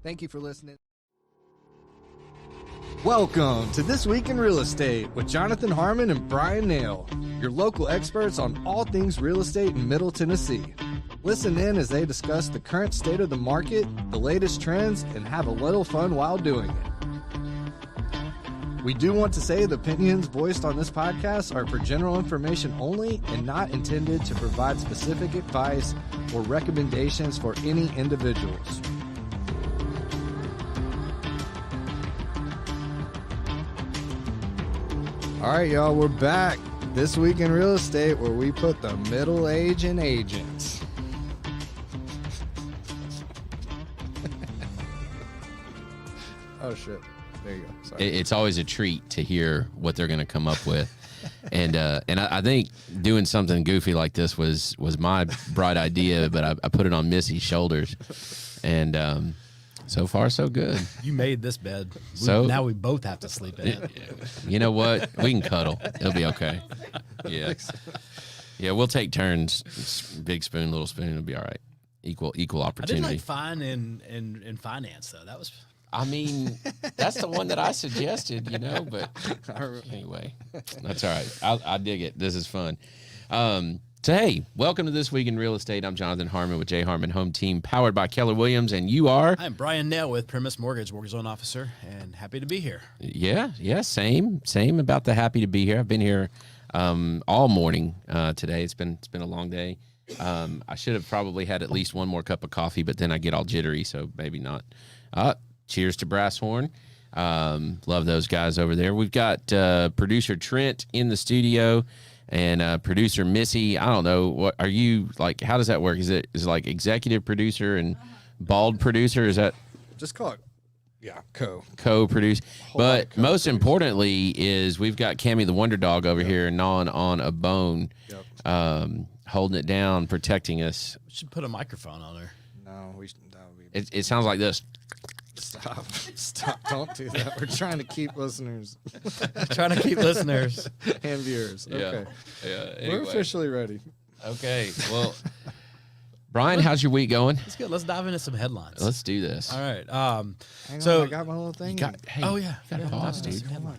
Thank you for listening. Welcome to This Week in Real Estate with Jonathan Harmon and Bryan Nale, your local experts on all things real estate in Middle Tennessee. Listen in as they discuss the current state of the market, the latest trends, and have a little fun while doing it. We do want to say the opinions voiced on this podcast are for general information only and not intended to provide specific advice or recommendations for any individuals. All right, y'all, we're back. This Week in Real Estate, where we put the middle age in agents. Oh, shit. There you go. Sorry. It's always a treat to hear what they're going to come up with. And I think doing something goofy like this was my bright idea, but I put it on Missy's shoulders. And so far, so good. You made this bed. Now we both have to sleep in it. You know what? We can cuddle. It'll be okay. Yeah. Yeah, we'll take turns. Big spoon, little spoon. It'll be all right. Equal opportunity. I did like fine in finance, though. That was... I mean, that's the one that I suggested, but anyway, that's all right. I dig it. This is fun. So, hey, welcome to This Week in Real Estate. I'm Jonathan Harmon with J. Harmon Home Team, powered by Keller Williams, and you are? I'm Bryan Nale with Premise Mortgage Loan Officer, and happy to be here. Yeah, same about the happy to be here. I've been here all morning today. It's been a long day. I should have probably had at least one more cup of coffee, but then I get all jittery, so maybe not. Cheers to Brass Horn. Love those guys over there. We've got producer Trent in the studio and producer Missy. I don't know, what are you like? How does that work? Is it like executive producer and bald producer? Is that just call it? Yeah, co-produce. But most importantly is we've got Cammie the Wonder Dog over here gnawing on a bone, holding it down, protecting us. We should put a microphone on her. No, we should. It sounds like this. Stop. Don't do that. We're trying to keep listeners. And viewers. Okay. Yeah. Anyway. We're officially ready. Okay. Well, Bryan, how's your week going? It's good. Let's dive into some headlines. Let's do this. All right. Hang on, I got my little thing. Oh, yeah. You got pause, dude. Come on.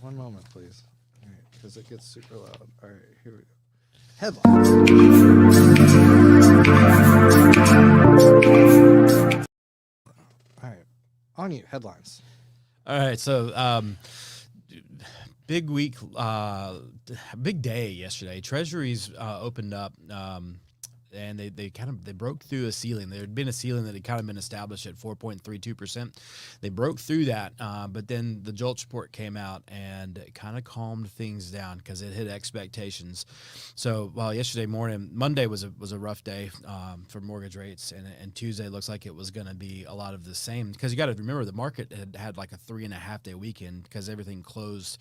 One moment, please. All right, because it gets super loud. All right, here we go. Headlines. All right, on you. Headlines. All right, so big week, big day yesterday. Treasuries opened up, and they broke through a ceiling. There had been a ceiling that had kind of been established at 4.32%. They broke through that, but then the JOLTS report came out and it kind of calmed things down because it hit expectations. So yesterday morning, Monday was a rough day for mortgage rates, and Tuesday looks like it was going to be a lot of the same because you got to remember the market had like a 3.5 day weekend because everything closed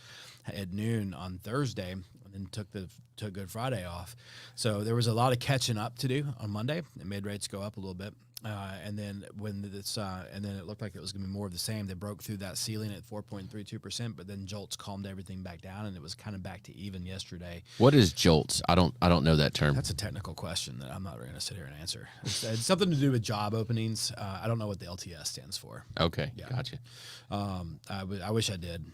at noon on Thursday and took Good Friday off. So there was a lot of catching up to do on Monday. It made rates go up a little bit. And then it looked like it was going to be more of the same. They broke through that ceiling at 4.32%, but then JOLTS calmed everything back down, and it was kind of back to even yesterday. What is JOLTS? I don't know that term. That's a technical question that I'm not going to sit here and answer. It's something to do with job openings. I don't know what the LTS stands for. Okay, yeah. Gotcha. I wish I did,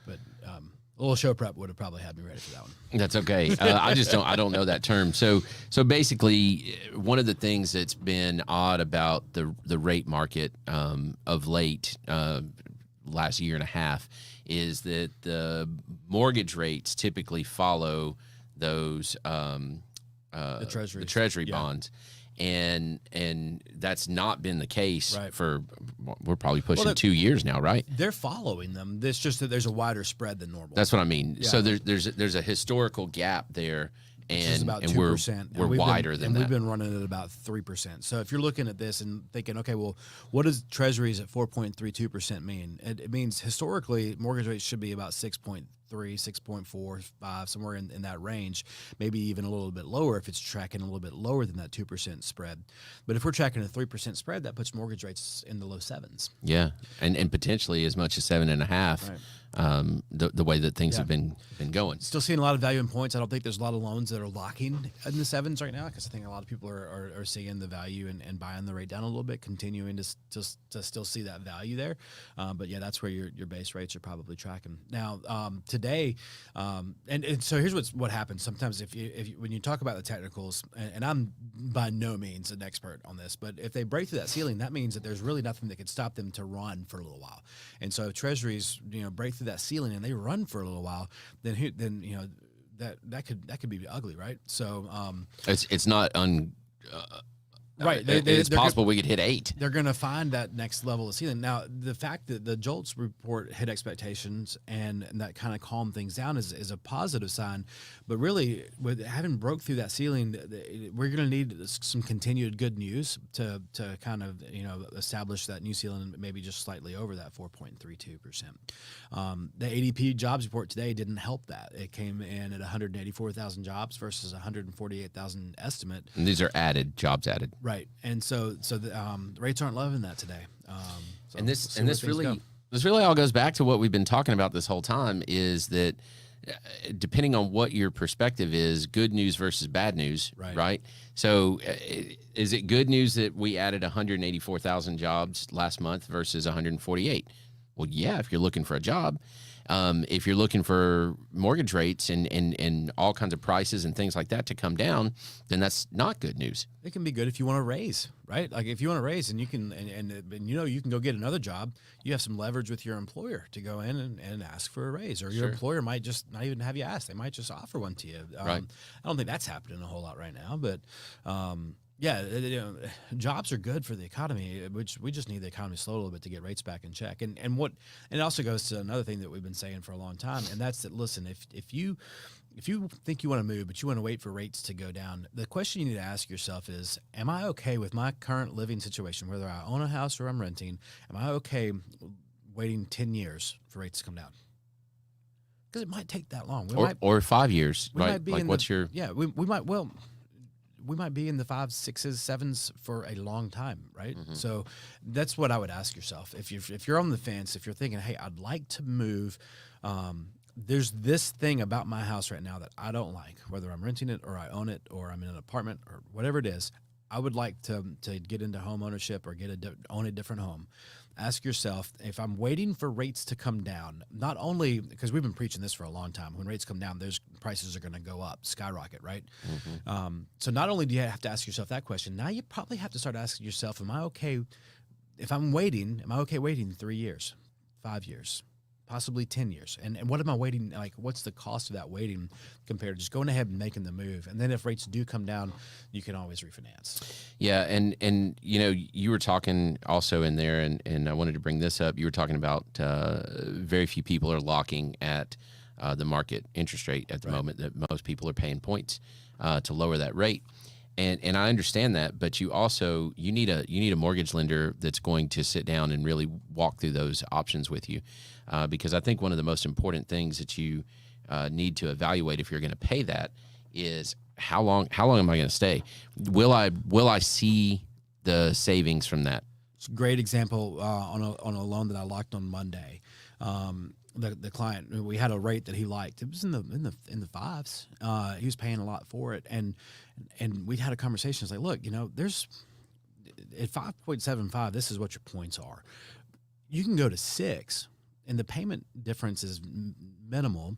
but a little show prep would have probably had me ready for that one. That's okay. I don't know that term. So basically, one of the things that's been odd about the rate market of late, last year and a half, is that the mortgage rates typically follow those the treasury bonds. And that's not been the case for, we're probably pushing 2 years now, right? They're following them. It's just that there's a wider spread than normal. That's what I mean. Yeah. So there's a historical gap there, and we're wider than that. We've been running at about 3%. So if you're looking at this and thinking, okay, well, what does treasuries at 4.32% mean? It means historically mortgage rates should be about 6.3%. 6.45, somewhere in that range, maybe even a little bit lower if it's tracking a little bit lower than that 2% spread. But if we're tracking a 3% spread, that puts mortgage rates in the low sevens. Yeah, and potentially as much as 7.5. Right. The way that things have been going. Still seeing a lot of value in points. I don't think there's a lot of loans that are locking in the sevens right now, because I think a lot of people are seeing the value and buying the rate down a little bit, continuing to still see that value there. But yeah, that's where your base rates are probably tracking now. Today, and so here's what happens sometimes if you when you talk about the technicals, and I'm by no means an expert on this, but if they break through that ceiling, that means that there's really nothing that can stop them to run for a little while. And so if treasuries, break through that ceiling and they run for a little while, then that could be ugly, right? So it's not right. It's possible we could hit 8. They're going to find that next level of ceiling. Now, the fact that the JOLTS report hit expectations and that kind of calmed things down is a positive sign. But really, with having broke through that ceiling, we're going to need some continued good news to kind of establish that new ceiling, maybe just slightly over that 4.32%. The ADP jobs report today didn't help that. It came in at 184,000 jobs versus 148,000 estimate. And these are jobs added. Right, and so the rates aren't loving that today. And this really all goes back to what we've been talking about this whole time, is that depending on what your perspective is, good news versus bad news, right? So is it good news that we added 184,000 jobs last month versus 148? Well, yeah, if you're looking for a job. If you're looking for mortgage rates and all kinds of prices and things like that to come down, then that's not good news. It can be good if you want to raise, right? Like if you want to raise and you can, and you can go get another job, you have some leverage with your employer to go in and ask for a raise, or your employer might just not even have you ask. They might just offer one to you. Right. I don't think that's happening a whole lot right now, but yeah, jobs are good for the economy, which we just need the economy to slow a little bit to get rates back in check. And it also goes to another thing that we've been saying for a long time, and that's that, listen, if you think you want to move, but you want to wait for rates to go down, the question you need to ask yourself is, am I okay with my current living situation, whether I own a house or I'm renting? Am I okay waiting 10 years for rates to come down? Because it might take that long. Or 5 years, right? We might be in the 5s, 6s, 7s for a long time, right? Mm-hmm. So that's what I would ask yourself. If you're on the fence, if you're thinking, hey, I'd like to move, there's this thing about my house right now that I don't like, whether I'm renting it or I own it or I'm in an apartment or whatever it is. I would like to get into home ownership or own a different home. Ask yourself, if I'm waiting for rates to come down, not only because we've been preaching this for a long time, when rates come down, those prices are going to go up, skyrocket, right? Mm-hmm. So not only do you have to ask yourself that question, now you probably have to start asking yourself, am I okay waiting 3 years, 5 years, possibly 10 years? And what am I waiting, like what's the cost of that waiting compared to just going ahead and making the move? And then if rates do come down, you can always refinance. Yeah, and you were talking also in there, and I wanted to bring this up. You were talking about very few people are locking at the market interest rate at the moment, that most people are paying points to lower that rate. And I understand that, but you need a mortgage lender that's going to sit down and really walk through those options with you, because I think one of the most important things that you need to evaluate if you're going to pay that is how long am I going to stay? Will I see the savings from that? It's a great example on a loan that I locked on Monday. The client, we had a rate that he liked. It was in the 5s. He was paying a lot for it, and we had a conversation. It's like, look, there's at 5.75. This is what your points are. You can go to 6, and the payment difference is minimal.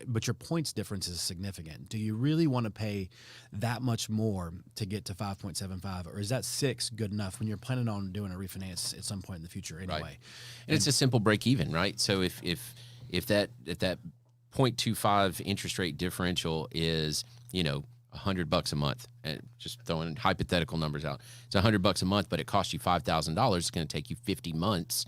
But your points difference is significant. Do you really want to pay that much more to get to 5.75, or is that 6 good enough when you're planning on doing a refinance at some point in the future anyway? Right. And it's a simple break even, right? So if that 0.25 interest rate differential is $100 a month, and just throwing hypothetical numbers out, it's $100 a month, but it costs you $5,000. It's going to take you 50 months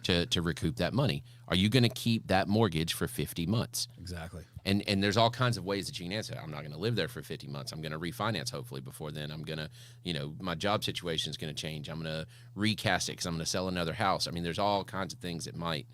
to recoup that money. Are you going to keep that mortgage for 50 months? Exactly. And there's all kinds of ways that you can answer. I'm not going to live there for 50 months. I'm going to refinance hopefully before then. I'm going to, my job situation is going to change. I'm going to recast it because I'm going to sell another house. I mean, there's all kinds of things that might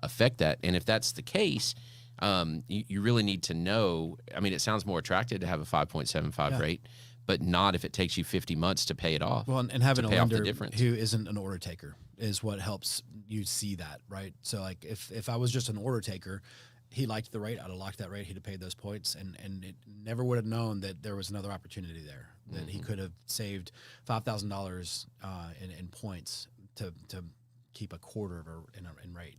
affect that. And if that's the case, You really need to know. I mean, it sounds more attractive to have a 5.75 rate, but not if it takes you 50 months to pay it off. Well, and having a pay off the lender difference. who isn't an order taker is what helps you see that, right? So like if I was just an order taker, he liked the rate, I'd have locked that rate, he'd have paid those points, and it never would have known that there was another opportunity there, that he could have saved $5,000 in points to keep a quarter of in rate.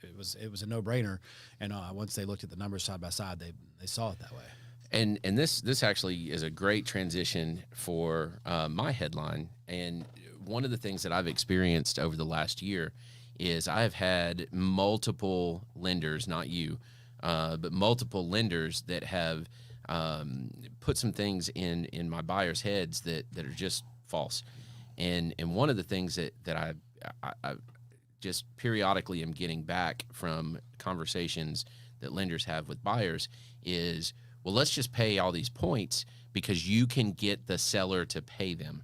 It was a no-brainer, and once they looked at the numbers side by side, they saw it that way. And this actually is a great transition for my headline. And one of the things that I've experienced over the last year is I've had multiple lenders, not you, but multiple lenders that have put some things in my buyers' heads that are just false. And one of the things that I just periodically am getting back from conversations that lenders have with buyers is, well, let's just pay all these points because you can get the seller to pay them,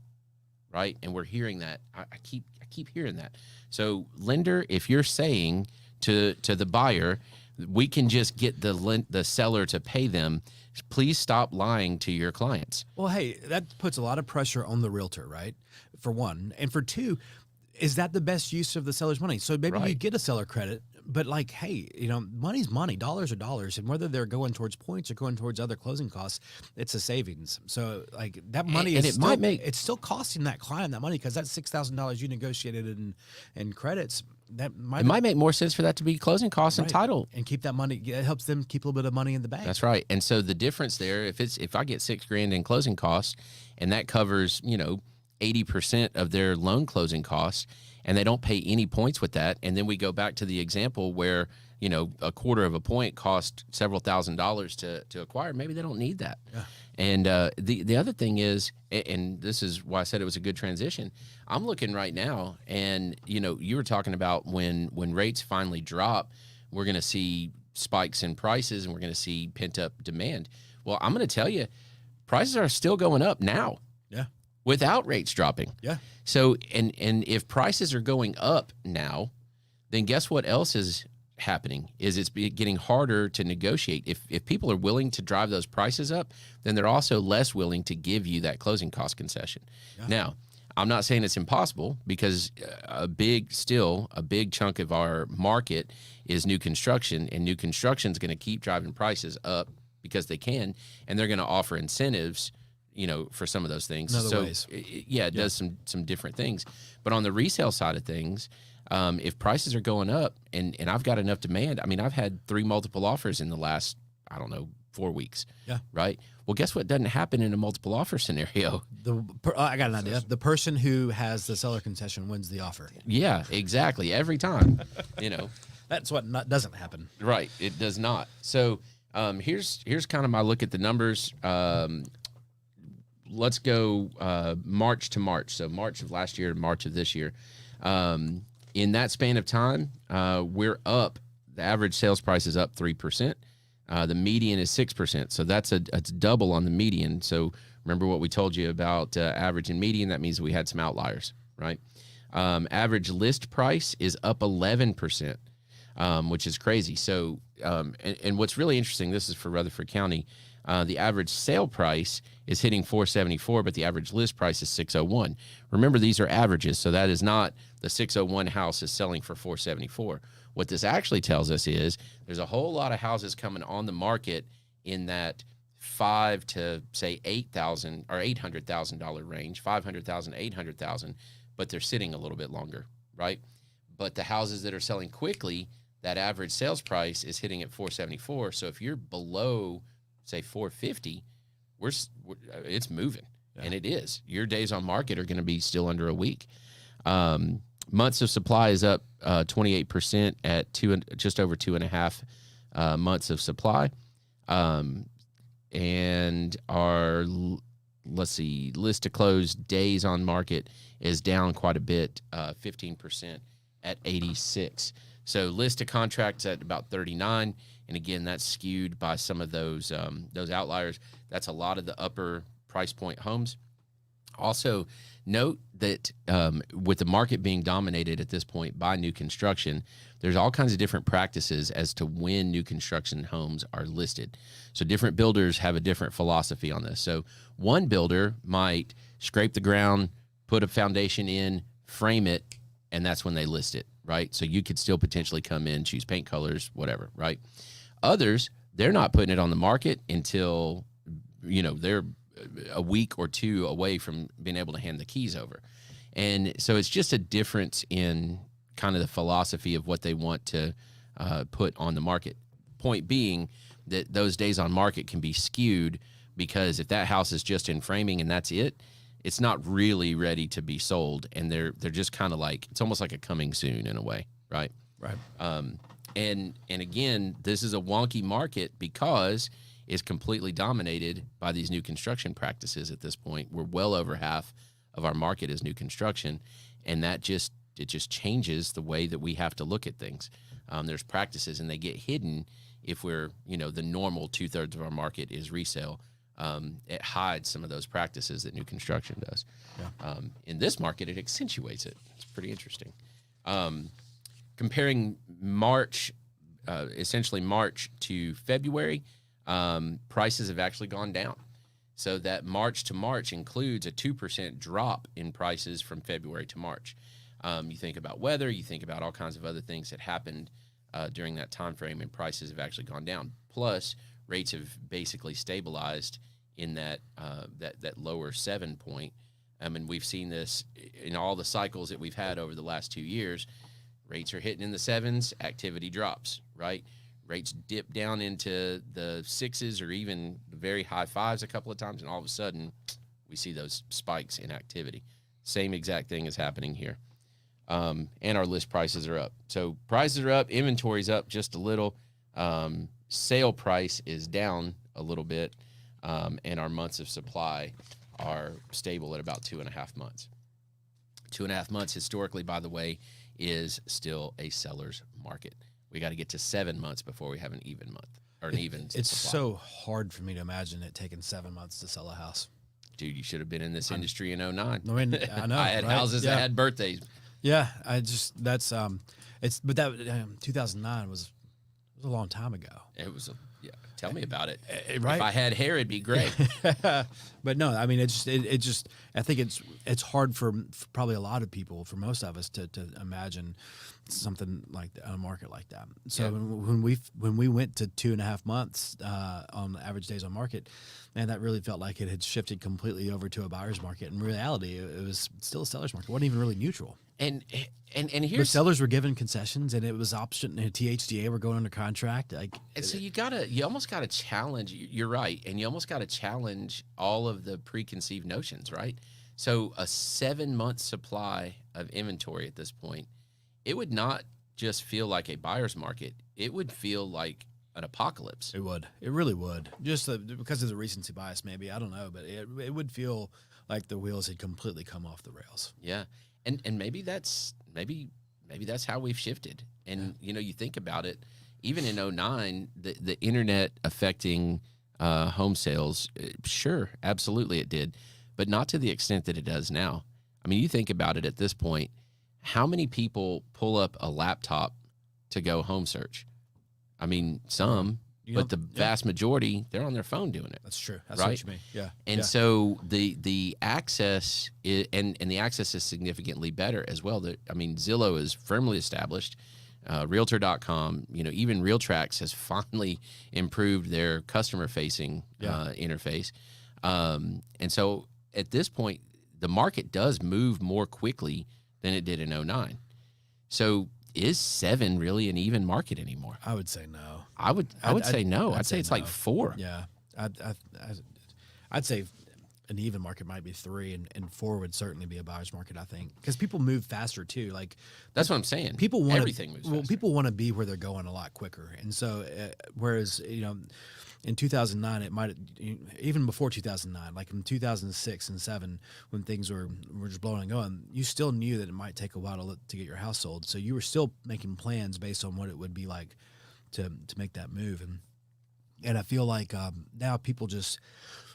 right? And we're hearing that. I keep hearing that. So, lender, if you're saying to the buyer, we can just get the seller to pay them, please stop lying to your clients. Well, hey, that puts a lot of pressure on the realtor, right? For one, and for two, is that the best use of the seller's money? So maybe you get a seller credit, but like, hey, money's money, dollars are dollars, and whether they're going towards points or going towards other closing costs, it's a savings. So like that money it's still costing that client that money, because that's $6,000 you negotiated in credits. It might make more sense for that to be closing costs and title, and keep that money. It helps them keep a little bit of money in the bank. That's right. And so the difference there, if I get $6,000 in closing costs, and that covers 80% of their loan closing costs, and they don't pay any points with that. And then we go back to the example where, a quarter of a point cost several $1,000s to acquire. Maybe they don't need that. Yeah. And the other thing is, and this is why I said it was a good transition, I'm looking right now, and, you were talking about when rates finally drop, we're going to see spikes in prices and we're going to see pent up demand. Well, I'm going to tell you, prices are still going up now. Yeah. Without rates dropping. Yeah. So, and if prices are going up now, then guess what else is happening? Is it's getting harder to negotiate. If people are willing to drive those prices up, then they're also less willing to give you that closing cost concession. Yeah. Now, I'm not saying it's impossible, because a big chunk of our market is new construction, and new construction is going to keep driving prices up because they can, and they're going to offer incentives for some of those things. Ways. It does some different things. But on the resale side of things, if prices are going up and I've got enough demand, I mean, I've had 3 multiple offers in the last, 4 weeks. Yeah. Right. Well, guess what doesn't happen in a multiple offer scenario? I got an idea. The person who has the seller concession wins the offer. Yeah, exactly. Every time, That's what doesn't happen. Right. It does not. So here's kind of my look at the numbers. Let's go March to March. So March of last year to March of this year. In that span of time, we're up. The average sales price is up 3%. The median is 6%. So that's double on the median. So remember what we told you about average and median. That means we had some outliers, right? Average list price is up 11%, which is crazy. So, and what's really interesting, this is for Rutherford County. The average sale price is hitting $474, but the average list price is $601. Remember, these are averages, so that is not the $601 house is selling for $474. What this actually tells us is there's a whole lot of houses coming on the market in that $5,000 to say $8,000 or $800,000 range, $500,000, $800,000, but they're sitting a little bit longer, right? But the houses that are selling quickly, that average sales price is hitting at $474. So if you're below, say, $450, it's moving, and it is. Your days on market are going to be still under a week. Months of supply is up 28% at just over 2.5 months of supply. And our, list to close days on market is down quite a bit, 15% at 86. So list to contracts at about 39. And again, that's skewed by some of those outliers. That's a lot of the upper price point homes. Also, note that with the market being dominated at this point by new construction, there's all kinds of different practices as to when new construction homes are listed. So different builders have a different philosophy on this. So one builder might scrape the ground, put a foundation in, frame it, and that's when they list it, right? So you could still potentially come in, choose paint colors, whatever, right? Others, they're not putting it on the market until, they're a week or two away from being able to hand the keys over. And so it's just a difference in kind of the philosophy of what they want to put on the market. Point being that those days on market can be skewed because if that house is just in framing and that's it, it's not really ready to be sold. And they're just kind of like, it's almost like a coming soon in a way, right? Right. And again, this is a wonky market because it's completely dominated by these new construction practices at this point. We're well over half of our market is new construction, and it just changes the way that we have to look at things. There's practices, and they get hidden if we're, the normal 2/3 of our market is resale. It hides some of those practices that new construction does. Yeah. In this market, it accentuates it. It's pretty interesting. Comparing essentially March to February, prices have actually gone down. So that March to March includes a 2% drop in prices from February to March. You think about weather, you think about all kinds of other things that happened during that time frame, and prices have actually gone down. Plus, rates have basically stabilized in that lower 7 point. And we've seen this in all the cycles that we've had over the last 2 years. Rates are hitting in the 7s, activity drops, right? Rates dip down into the 6s or even very high 5s a couple of times, and all of a sudden we see those spikes in activity. Same exact thing is happening here. And our list prices are up. So prices are up, inventory's up just a little. Sale price is down a little bit, and our months of supply are stable at about 2.5 months. 2.5 months historically, by the way, is still a seller's market. We got to get to 7 months before we have an even month or an even It's supply. so hard for me to imagine it taking 7 months to sell a house. Dude, you should have been in this industry in 09. I mean, I know. I had right? houses that had birthdays. Yeah, but that 2009 was a long time ago. It was tell me about it. Right? If I had hair, it'd be great. But no, I mean, I think it's hard for probably a lot of people, for most of us, to imagine something like that, a market like that. So when we went to 2.5 months on the average days on market, man, that really felt like it had shifted completely over to a buyer's market. In reality, it was still a seller's market. It wasn't even really neutral. And The here's sellers were given concessions, and it was option. And THDA were going under contract. and so you almost gotta challenge. You're right, and you almost gotta challenge all of the preconceived notions, right? So a 7-month supply of inventory at this point, it would not just feel like a buyer's market. It would feel like an apocalypse. It would. It really would. Just because of the recency bias, maybe. I don't know, but it would feel like the wheels had completely come off the rails. Yeah, and maybe that's how we've shifted. And you think about it, even in 09, the internet affecting home sales, sure, absolutely it did, but not to the extent that it does now. I mean, you think about it at this point, how many people pull up a laptop to go home search? I mean, some, but the vast majority, they're on their phone doing it. That's true. That's right? what you mean. Yeah. And so the access and the access is significantly better as well. Zillow is firmly established. Realtor.com, even RealTrax has finally improved their customer-facing interface. And so at this point, the market does move more quickly than it did in 09. So is 7 really an even market anymore? I would say no. I would say no. I'd say it's like 4. Yeah. I'd say an even market might be 3, and 4 would certainly be a buyer's market, I think, because people move faster too. Like that's what I'm saying. People want everything moves faster. People want to be where they're going a lot quicker, and so whereas in 2009, it might even before 2009, like in 2006 and 7, when things were just blowing and going, you still knew that it might take a while to get your house sold. So you were still making plans based on what it would be like to make that move, and I feel like now people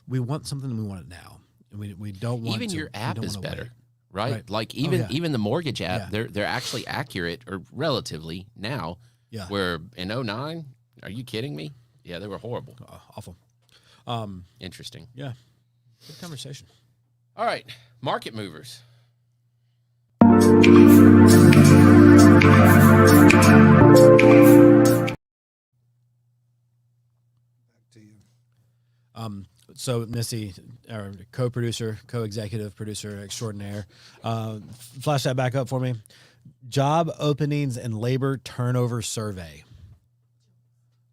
we want something and we want it now. We don't want even to, your app is better, right? Right. Like Oh, yeah. even the mortgage app, Yeah. they're actually accurate or relatively now. Yeah. Where in '09, are you kidding me? Yeah, they were horrible. Awful. Interesting. Yeah. Good conversation. All right, market movers. To you. So Missy, our co-producer, co-executive producer extraordinaire, flash that back up for me. Job openings and labor turnover survey.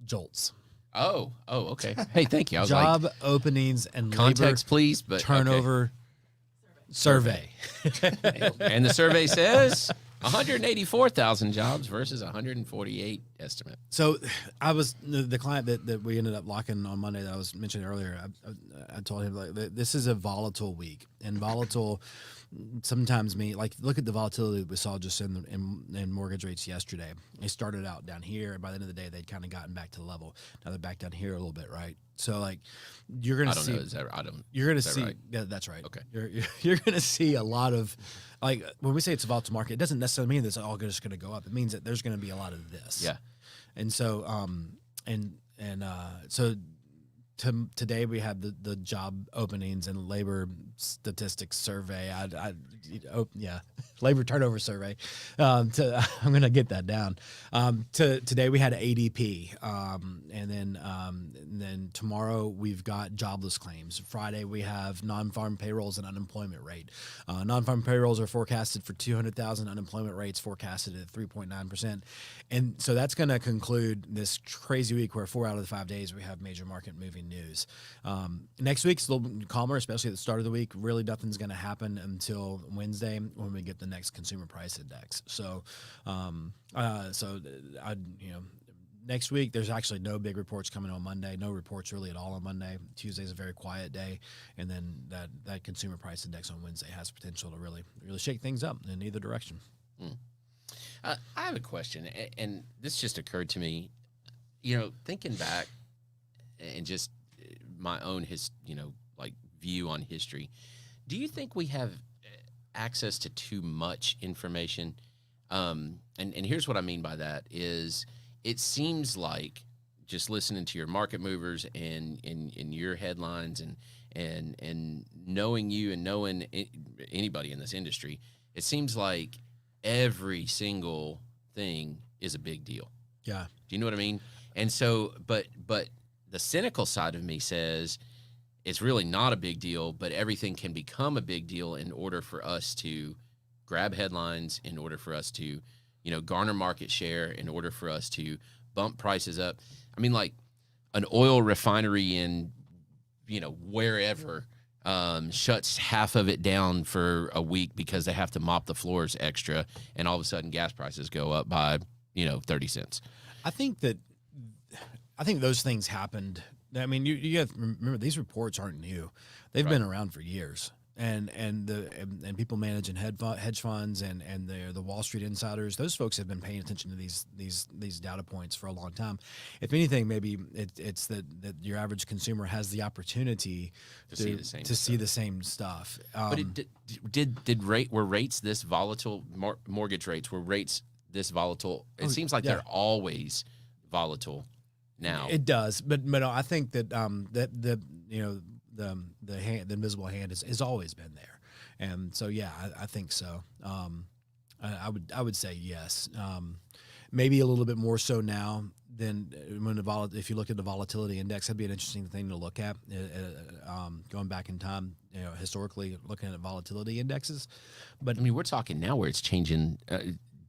JOLTS. Oh, okay. Hey, thank you. I was Job openings and context, labor please, but turnover survey. okay. And the survey says 184,000 jobs versus 148 estimate. So I was the client that we ended up locking on Monday that I was mentioning earlier. I told him like this is a volatile week, and volatile sometimes mean like look at the volatility that we saw just in mortgage rates yesterday. They started out down here, and by the end of the day, they'd kind of gotten back to the level. Now they're back down here a little bit, right? So like you're gonna see. You're gonna see. Right? Yeah, that's right. Okay. You're gonna see a lot of like when we say it's a volatile market, it doesn't necessarily mean that it's all just gonna go up. It means that there's gonna be a lot of this. Yeah. And so today we had the job openings and labor statistics survey. Labor turnover survey. I'm gonna get that down. Today we had ADP, and then tomorrow we've got jobless claims. Friday we have non-farm payrolls and unemployment rate. Non-farm payrolls are forecasted for 200,000. Unemployment rates forecasted at 3.9%, and so that's going to conclude this crazy week where 4 out of the 5 days we have major market moving news. Next week's a little calmer, especially at the start of the week. Really, nothing's going to happen until Wednesday when we get the next consumer price index. So, next week there's actually no big reports coming on Monday. No reports really at all on Monday. Tuesday's a very quiet day, and then that consumer price index on Wednesday has potential to really shake things up in either direction. I have a question, and this just occurred to me. Thinking back and just my own view on history. Do you think we have access to too much information? And here's what I mean by that is it seems like just listening to your market movers and your headlines and knowing you and knowing anybody in this industry, it seems like every single thing is a big deal. Yeah. Do you know what I mean? And so, but the cynical side of me says it's really not a big deal, but everything can become a big deal in order for us to grab headlines, in order for us to, garner market share, in order for us to bump prices up. I mean, like an oil refinery in, wherever shuts half of it down for a week because they have to mop the floors extra, and all of a sudden gas prices go up by, 30 cents. I think those things happened. I mean, you have to remember these reports aren't new; they've been around for years. And people managing hedge funds and the Wall Street insiders, those folks have been paying attention to these data points for a long time. If anything, maybe it's that your average consumer has the opportunity to see the same stuff. But were rates this volatile? Mortgage rates were rates this volatile? It seems like they're always volatile. Now it does, but I think that the invisible hand has always been there, and so I think so. I would say yes, maybe a little bit more so now than when if you look at the volatility index. That'd be an interesting thing to look at, going back in time, historically looking at volatility indexes. But I mean, we're talking now where it's changing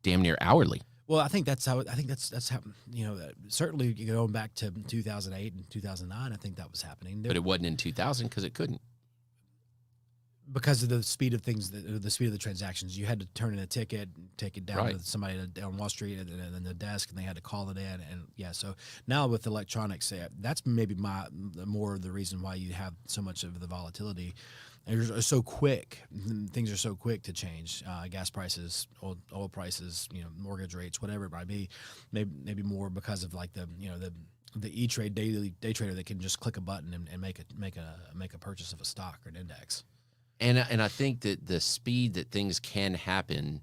damn near hourly. Well, I think that's how. Certainly going back to 2008 and 2009, I think that was happening. But it wasn't in 2000 because it couldn't. Because of the speed of things, the speed of the transactions, you had to turn in a ticket, take it down to somebody on Wall Street and the desk, and they had to call it in. And so now with electronics, that's maybe more of the reason why you have so much of the volatility. They're so quick. Things are so quick to change. Gas prices, oil prices, mortgage rates, whatever it might be. Maybe more because of like the E-Trade day trader that can just click a button and make a purchase of a stock or an index. And I think that the speed that things can happen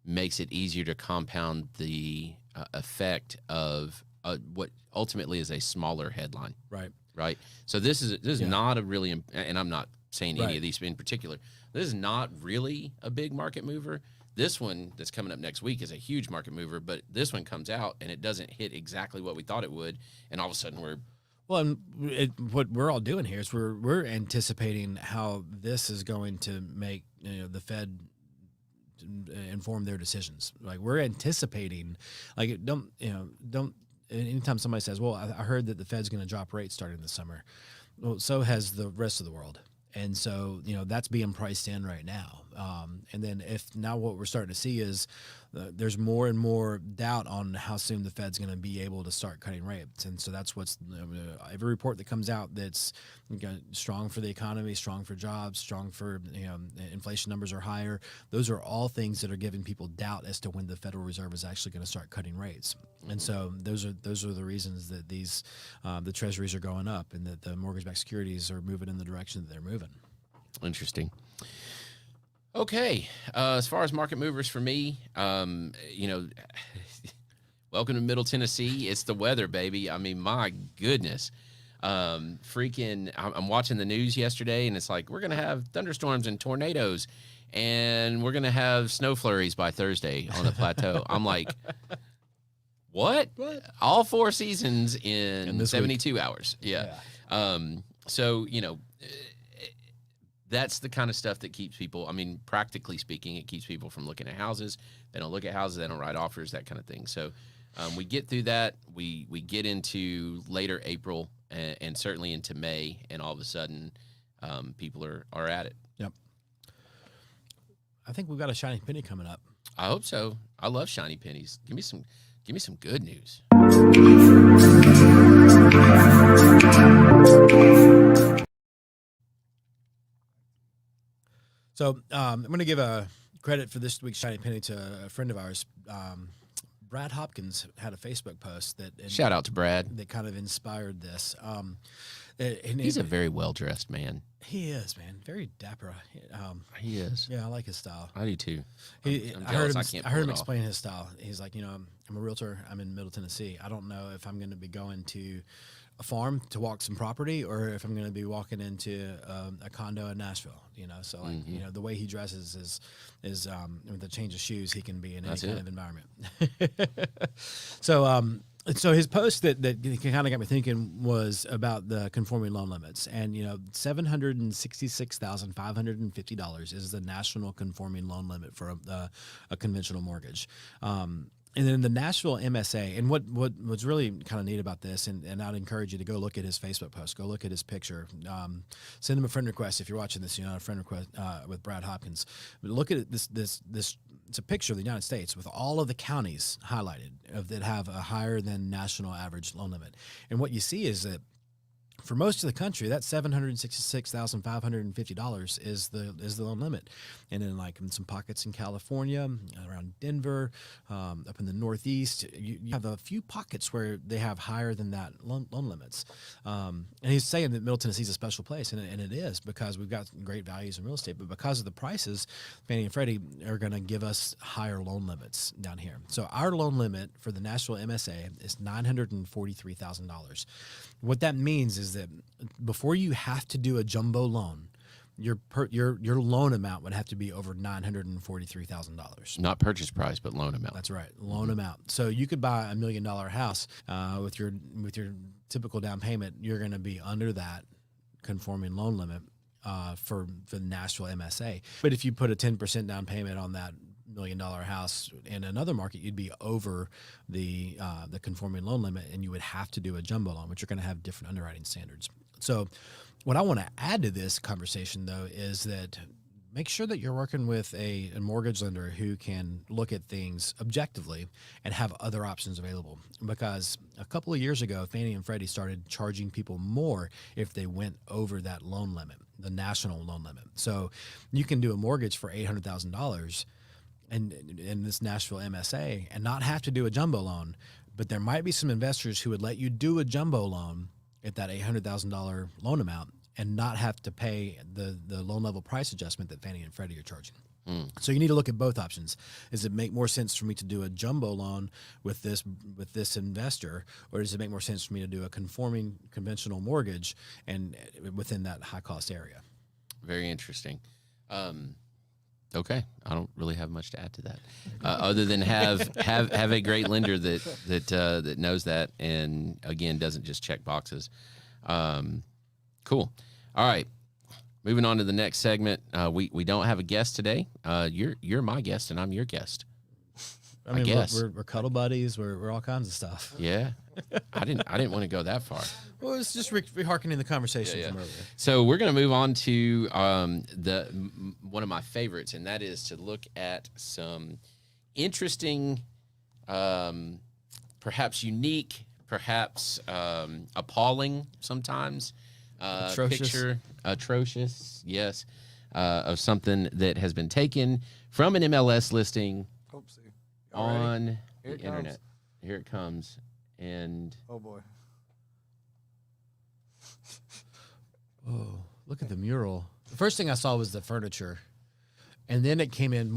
makes it easier to compound the effect of what ultimately is a smaller headline. Right. Right. So this is not a really, and I'm not saying any Right. of these in particular. This is not really a big market mover. This one that's coming up next week is a huge market mover, but this one comes out and it doesn't hit exactly what we thought it would, and all of a sudden we're Well, and what we're all doing here is we're anticipating how this is going to make the Fed inform their decisions. Like we're anticipating, like don't. Anytime somebody says, "Well, I heard that the Fed's going to drop rates starting this summer," well, so has the rest of the world. And so, that's being priced in right now. And then if now what we're starting to see is there's more and more doubt on how soon the Fed's going to be able to start cutting rates. And so that's what's every report that comes out that's strong for the economy, strong for jobs, strong for, inflation numbers are higher. Those are all things that are giving people doubt as to when the Federal Reserve is actually going to start cutting rates. And so those are the reasons that these the treasuries are going up and that the mortgage-backed securities are moving in the direction that they're moving. Interesting. Okay, as far as market movers for me, welcome to Middle Tennessee. It's the weather, baby. I mean, my goodness. I'm watching the news yesterday, and it's like we're going to have thunderstorms and tornadoes, and we're going to have snow flurries by Thursday on the plateau. I'm like, what? All 4 seasons in 72 hours. Yeah. So, that's the kind of stuff that keeps people, practically speaking, it keeps people from looking at houses. They don't look at houses. They don't write offers, that kind of thing. So we get through that. We get into later April and certainly into May, and all of a sudden people are at it. Yep. I think we've got a shiny penny coming up. I hope so. I love shiny pennies. Give me some good news. So I'm going to give a credit for this week's shiny penny to a friend of ours. Brad Hopkins had a Facebook post shout out to Brad that kind of inspired this. He's a very well-dressed man. He is, man. Very dapper. He is. Yeah, I like his style. I do too. I'm I jealous. heard him explain his style. He's like, I'm a realtor. I'm in Middle Tennessee. I don't know if I'm going to be going to a farm to walk some property or if I'm going to be walking into a condo in Nashville. So like the way he dresses is with a change of shoes he can be in any kind of environment. So his post that kind of got me thinking was about the conforming loan limits, and $766,550 is the national conforming loan limit for a conventional mortgage. And then the Nashville MSA, and what's really kind of neat about this, and I'd encourage you to go look at his Facebook post, go look at his picture, send him a friend request if you're watching this. A friend request with Brad Hopkins. But look at this. It's a picture of the United States with all of the counties highlighted that have a higher than national average loan limit, and what you see is that for most of the country, that $766,550 is the loan limit, and then like in some pockets in California, around Denver, up in the Northeast, you have a few pockets where they have higher than that loan limits. And he's saying that Middle Tennessee is a special place, and it is because we've got great values in real estate, but because of the prices, Fannie and Freddie are going to give us higher loan limits down here. So our loan limit for the Nashville MSA is $943,000. What that means is that before you have to do a jumbo loan, your loan amount would have to be over $943,000. Not purchase price, but loan amount. That's right, loan amount. So you could buy $1 million house with your typical down payment. You're going to be under that conforming loan limit for the Nashville MSA. But if you put a 10% down payment on that $1 million house in another market, you'd be over the conforming loan limit, and you would have to do a jumbo loan, which are going to have different underwriting standards. So what I want to add to this conversation, though, is that make sure that you're working with a mortgage lender who can look at things objectively and have other options available. Because a couple of years ago, Fannie and Freddie started charging people more if they went over that loan limit, the national loan limit. So you can do a mortgage for $800,000 in this Nashville MSA and not have to do a jumbo loan, but there might be some investors who would let you do a jumbo loan at that $800,000 loan amount and not have to pay the loan level price adjustment that Fannie and Freddie are charging. So you need to look at both options. Does it make more sense for me to do a jumbo loan with this investor, or does it make more sense for me to do a conforming conventional mortgage and within that high cost area? Very interesting. Okay, I don't really have much to add to that, other than have a great lender that knows that, and again doesn't just check boxes. Cool. All right, moving on to the next segment. We don't have a guest today. You're my guest, and I'm your guest. I mean, guess. we're cuddle buddies. We're all kinds of stuff. Yeah, I didn't want to go that far. Well, it's just reharkening the conversation from earlier. So we're going to move on to one of my favorites, and that is to look at some interesting, perhaps unique, perhaps appalling sometimes atrocious, yes, of something that has been taken from an MLS listing on the internet. Here it comes, and oh boy. Oh, look at the mural. The first thing I saw was the furniture, and then it came in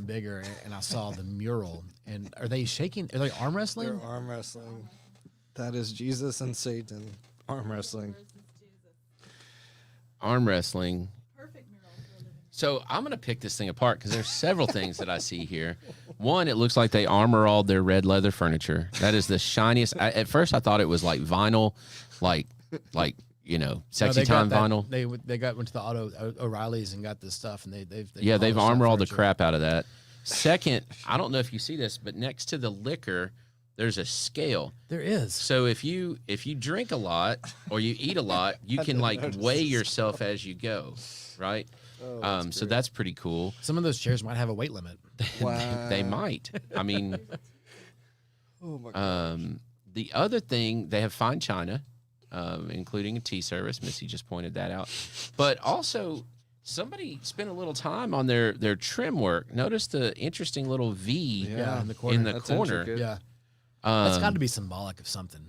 bigger, and I saw the mural. And are they shaking? Are they arm wrestling? They're arm wrestling. That is Jesus and Satan arm wrestling. Arm wrestling. Perfect mural for a living. So I'm going to pick this thing apart because there's several things that I see here. One, it looks like they armor all their red leather furniture. That is the shiniest. At first, I thought it was like vinyl, like sexy time vinyl. They went to the O'Reilly's and got this stuff, and they've armored all the furniture. crap out of that. Second, I don't know if you see this, but next to the liquor, there's a scale. There is. So if you drink a lot or you eat a lot, you can weigh yourself as you go, right? Oh, so that's pretty cool. Some of those chairs might have a weight limit. Wow. They might. I mean, Oh my God. the other thing, they have fine china, including a tea service. Missy just pointed that out. But also, somebody spent a little time on their trim work. Notice the interesting little V Yeah, in the corner. That's corner. intricate. Yeah, that's got to be symbolic of something.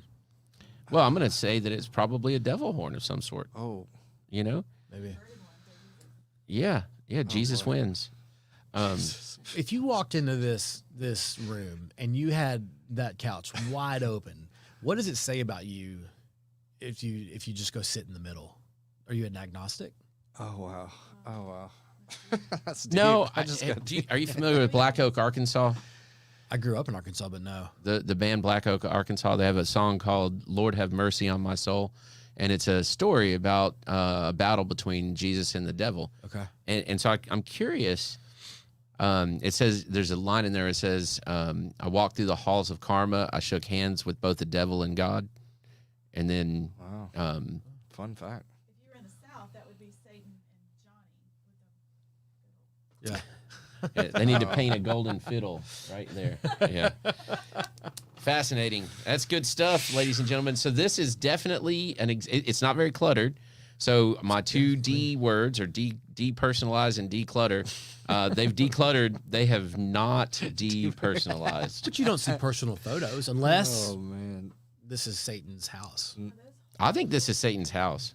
Well, I'm going to say that it's probably a devil horn of some sort. Oh. You know? Maybe. Yeah. Jesus boy. wins. If you walked into this room and you had that couch wide open, what does it say about you if you just go sit in the middle? Are you an agnostic? Oh wow. Oh wow. That's deep. No, are you familiar with Black Oak, Arkansas? I grew up in Arkansas, but no. The band Black Oak, Arkansas, they have a song called Lord Have Mercy on My Soul. And it's a story about a battle between Jesus and the devil. Okay. And so I'm curious. It says, there's a line in there. It says, I walked through the halls of karma. I shook hands with both the devil and God. And then, Wow. Fun fact. If you were in the South, that would be Satan and Johnny. they need to paint a golden fiddle right there. Yeah. Fascinating. That's good stuff, ladies and gentlemen. So this is definitely it's not very cluttered. So my two D words are depersonalize and declutter. They've decluttered. They have not depersonalized. But you don't see personal photos unless Oh man. this is Satan's house. I think this is Satan's house.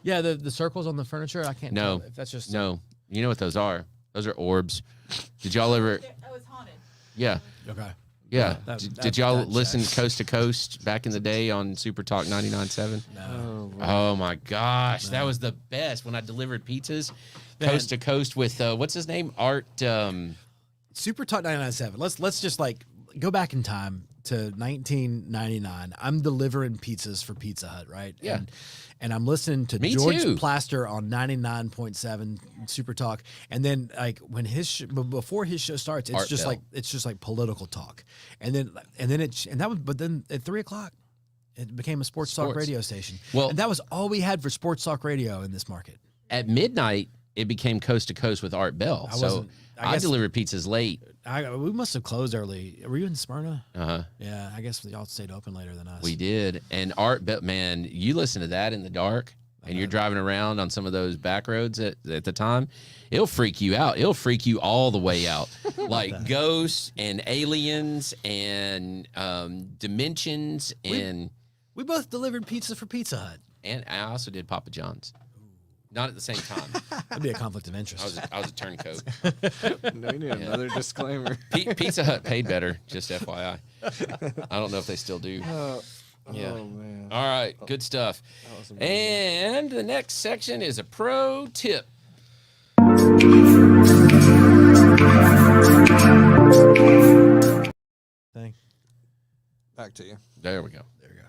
Yeah, the circles on the furniture, I can't No. tell if that's just... No. You know what those are? Those are orbs. Did y'all ever? Oh, it's haunted. Yeah. Okay. Yeah. That- Did that- y'all that listen checks. coast to coast back in the day on Super Talk 99.7? No. Oh, Oh my gosh, that was the best when I delivered pizzas Man. coast to coast with what's his name? Art. Super Talk 99.7. Let's just go back in time to 1999. I'm delivering pizzas for Pizza Hut, right? Yeah. And I'm listening to Me George too. Plaster on 99.7 Super Talk, and then when before his show starts, Art Bell. it's just like political talk, but then at 3:00. It became a sports talk Sports. radio station. Well- and that was all we had for sports talk radio in this market. At midnight, it became coast to coast with Art Bell. I guess- delivered pizzas late. We must have closed early. Were you in Smyrna? Uh-huh. Yeah, I guess y'all stayed open later than us. We did. And Art Bell, man, you listen to that in the dark and you're driving around on some of those back roads at the time, it'll freak you out. It'll freak you all the way out. Like ghosts and aliens and dimensions and We both delivered pizza for Pizza Hut. And I also did Papa John's. Not at the same time. That'd be a conflict of interest. I was a turncoat. No, you need another disclaimer. Pizza Hut paid better, just FYI. I don't know if they still do. Yeah. Oh, man. All right, good stuff. was amazing. And the next section is a pro tip. Thing. Back to you. There we go. There you go.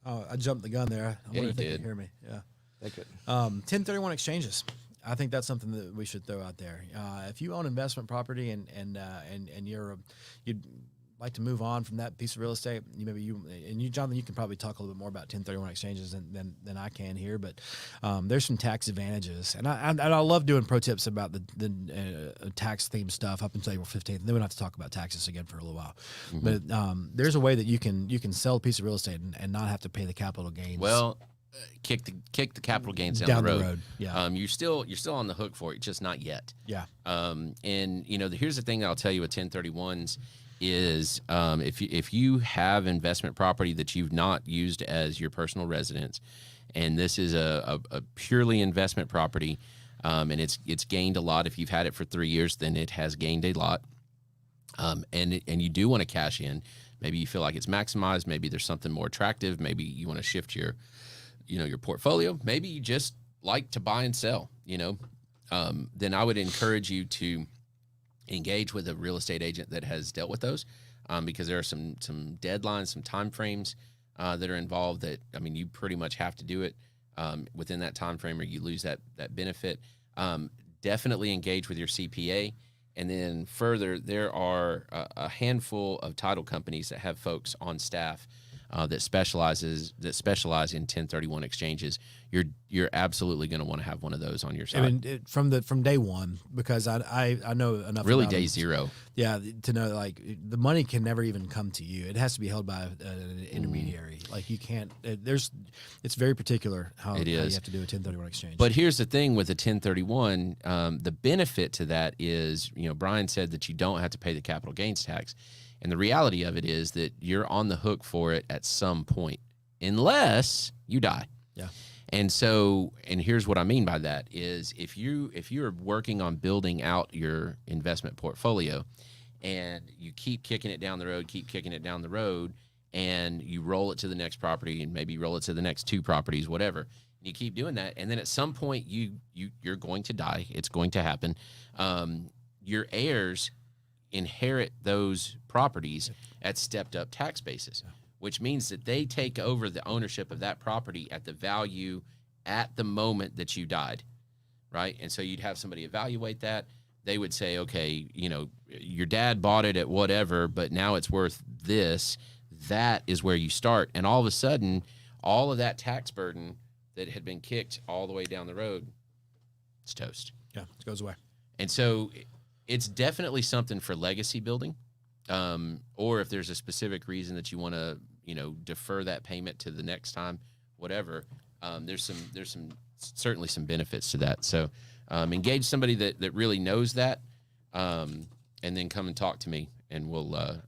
Oh, I jumped the gun there. I Yeah, wonder you if they did. can hear me. Yeah. They couldn't. 1031 exchanges. I think that's something that we should throw out there. If you own investment property and you'd like to move on from that piece of real estate, you Jonathan, you can probably talk a little bit more about 1031 exchanges than I can here, but there's some tax advantages, and I love doing pro tips about the tax themed stuff up until April 15th. And then we don't have to talk about taxes again for a little while. Mm-hmm. But there's a way that you can sell a piece of real estate and not have to pay the capital gains. Well, kick the capital gains down the road. Yeah. You're still on the hook for it, just not yet. Yeah. And here's the thing that I'll tell you with 1031s is if you have investment property that you've not used as your personal residence, and this is a purely investment property, and it's gained a lot. If you've had it for 3 years, then it has gained a lot. And you do want to cash in. Maybe you feel like it's maximized. Maybe there's something more attractive. Maybe you want to shift your portfolio. Maybe you just like to buy and sell. Then I would encourage you to engage with a real estate agent that has dealt with those, because there are some deadlines, some time frames that are involved. That you pretty much have to do it within that time frame, or you lose that benefit. Definitely engage with your CPA, and then further, there are a handful of title companies that have folks on staff that specialize in 1031 exchanges. You're absolutely going to want to have one of those on your side. From day one, because I know enough. Really, about day them, zero. Yeah, to know like the money can never even come to you. It has to be held by an intermediary. Like you can't. It's very particular how you have to do a 1031 exchange. But here's the thing with the 1031, the benefit to that is, Bryan said that you don't have to pay the capital gains tax. And the reality of it is that you're on the hook for it at some point, unless you die. Yeah. And here's what I mean by that is if you're working on building out your investment portfolio and you keep kicking it down the road, and you roll it to the next property and maybe roll it to the next two properties, whatever, and you keep doing that. And then at some point you're going to die. It's going to happen. Your heirs inherit those properties at stepped up tax basis, which means that they take over the ownership of that property at the value at the moment that you died, right? And so you'd have somebody evaluate that. They would say, okay, your dad bought it at whatever, but now it's worth this. That is where you start. And all of a sudden, all of that tax burden that had been kicked all the way down the road, it's toast. Yeah, it goes away. And so it's definitely something for legacy building, or if there's a specific reason that you want to, defer that payment to the next time, whatever. There's certainly some benefits to that. So engage somebody that really knows that, and then come and talk to me, and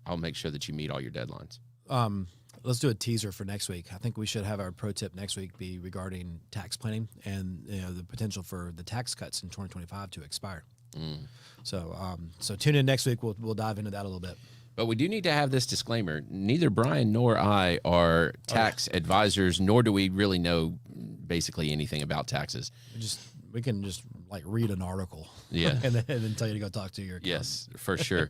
I'll make sure that you meet all your deadlines. Let's do a teaser for next week. I think we should have our pro tip next week be regarding tax planning and the potential for the tax cuts in 2025 to expire. So tune in next week. We'll dive into that a little bit. But we do need to have this disclaimer. Neither Bryan nor I are tax advisors, nor do we really know basically anything about taxes. We can just like read an article, yeah, and then tell you to go talk to your accountant. Yes, for sure.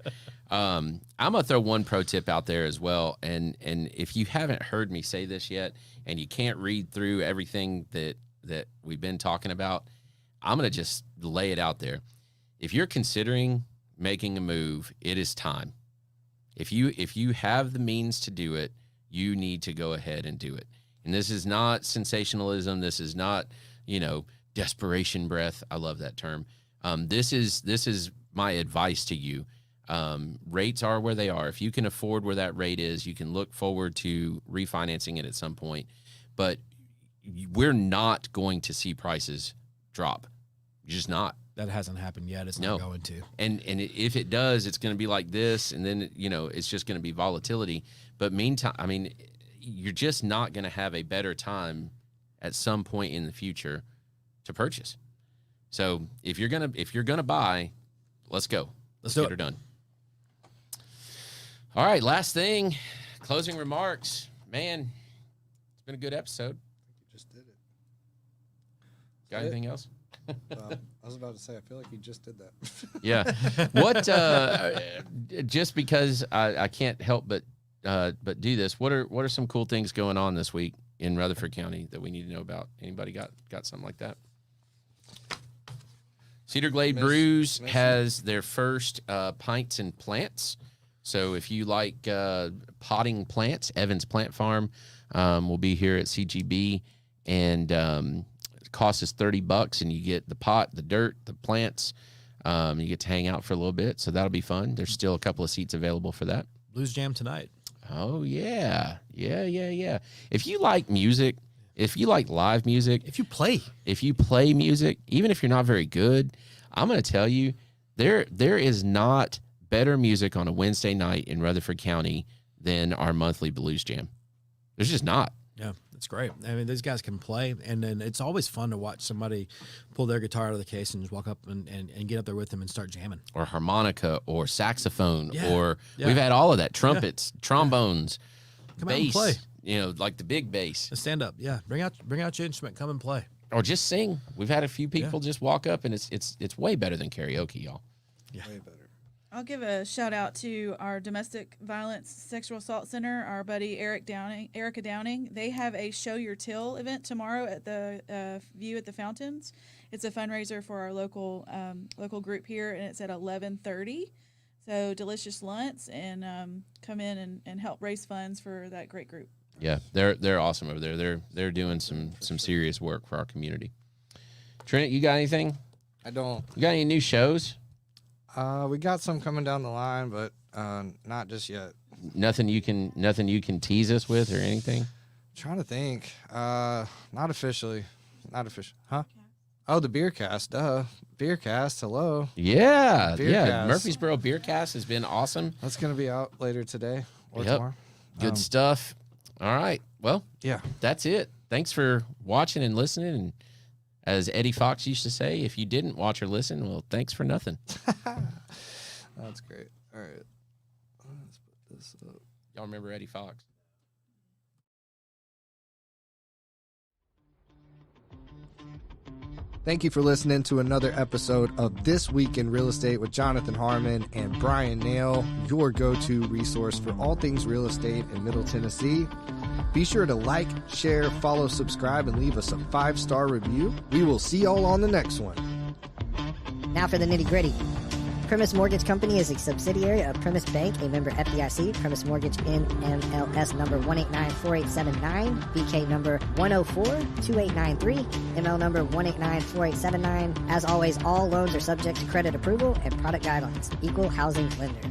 I'm gonna throw one pro tip out there as well, and if you haven't heard me say this yet, and you can't read through everything that we've been talking about, I'm gonna just lay it out there. If you're considering making a move, it is time. If you have the means to do it, you need to go ahead and do it. And this is not sensationalism. This is not, desperation breath. I love that term. This is my advice to you. Rates are where they are. If you can afford where that rate is, you can look forward to refinancing it at some point. But we're not going to see prices drop. You're just not. That hasn't happened yet. It's not going to. And if it does, it's going to be like this, and then it's just going to be volatility. But meantime, you're just not going to have a better time at some point in the future to purchase. So if you're gonna buy, let's go. Let's get her done. All right, last thing, closing remarks. Man, it's been a good episode. You just did it. Got anything else? I was about to say, I feel like you just did that. Yeah. What? Just because I can't help but do this. What are some cool things going on this week in Rutherford County that we need to know about? Anybody got something like that? Cedar Glade Brews has their first pints and plants. So if you like potting plants, Evans Plant Farm will be here at CGB, and it costs us $30, and you get the pot, the dirt, the plants. You get to hang out for a little bit, so that'll be fun. There's still a couple of seats available for that. Blues Jam tonight. Oh yeah. If you like music, if you like live music, If you play. if you play music, even if you're not very good, I'm going to tell you, there is not better music on a Wednesday night in Rutherford County than our monthly Blues Jam. There's just not. Yeah, that's great. I mean, these guys can play, and then it's always fun to watch somebody pull their guitar out of the case and just walk up and get up there with them and start jamming. Or harmonica or saxophone, Yeah. or Yeah. we've had all of that. Trumpets, trombones, Come out and bass, play. Like the big bass. Stand up. Yeah, bring out your instrument. Come and play. Or just sing. We've had a few people just walk up, and it's way better than karaoke, y'all. Way better. I'll give a shout out to our domestic violence sexual assault center, our buddy Erica Downing. They have a Show Your Till event tomorrow at the View at the Fountains. It's a fundraiser for our local group here, and it's at 11:30. So delicious lunch, and come in and help raise funds for that great group. Yeah, they're awesome over there. They're doing some serious work for our community. Trent, you got anything? I don't. You got any new shows? We got some coming down the line, but not just yet. Nothing you can tease us with or anything? Trying to think. Not officially. Huh? Oh, the Beer Cast. Duh. Beer Cast. Hello. Yeah, Beer yeah. Cast. Murfreesboro Beer Cast has been awesome. That's gonna be out later today or Yep. tomorrow. Good stuff. All right. Well, Yeah. that's it. Thanks for watching and listening. And as Eddie Fox used to say, if you didn't watch or listen, well, thanks for nothing. That's great. All right. Let's put this up. Y'all remember Eddie Fox? Thank you for listening to another episode of This Week in Real Estate with Jonathan Harmon and Bryan Nale, your go-to resource for all things real estate in Middle Tennessee. Be sure to like, share, follow, subscribe, and leave us a 5-star review. We will see y'all on the next one. Now for the nitty-gritty. Primis Mortgage Company is a subsidiary of Primis Bank, a member FDIC. Primis Mortgage NMLS number 1894879, BK number 1042893, ML number 1894879. As always, all loans are subject to credit approval and product guidelines. Equal housing lender.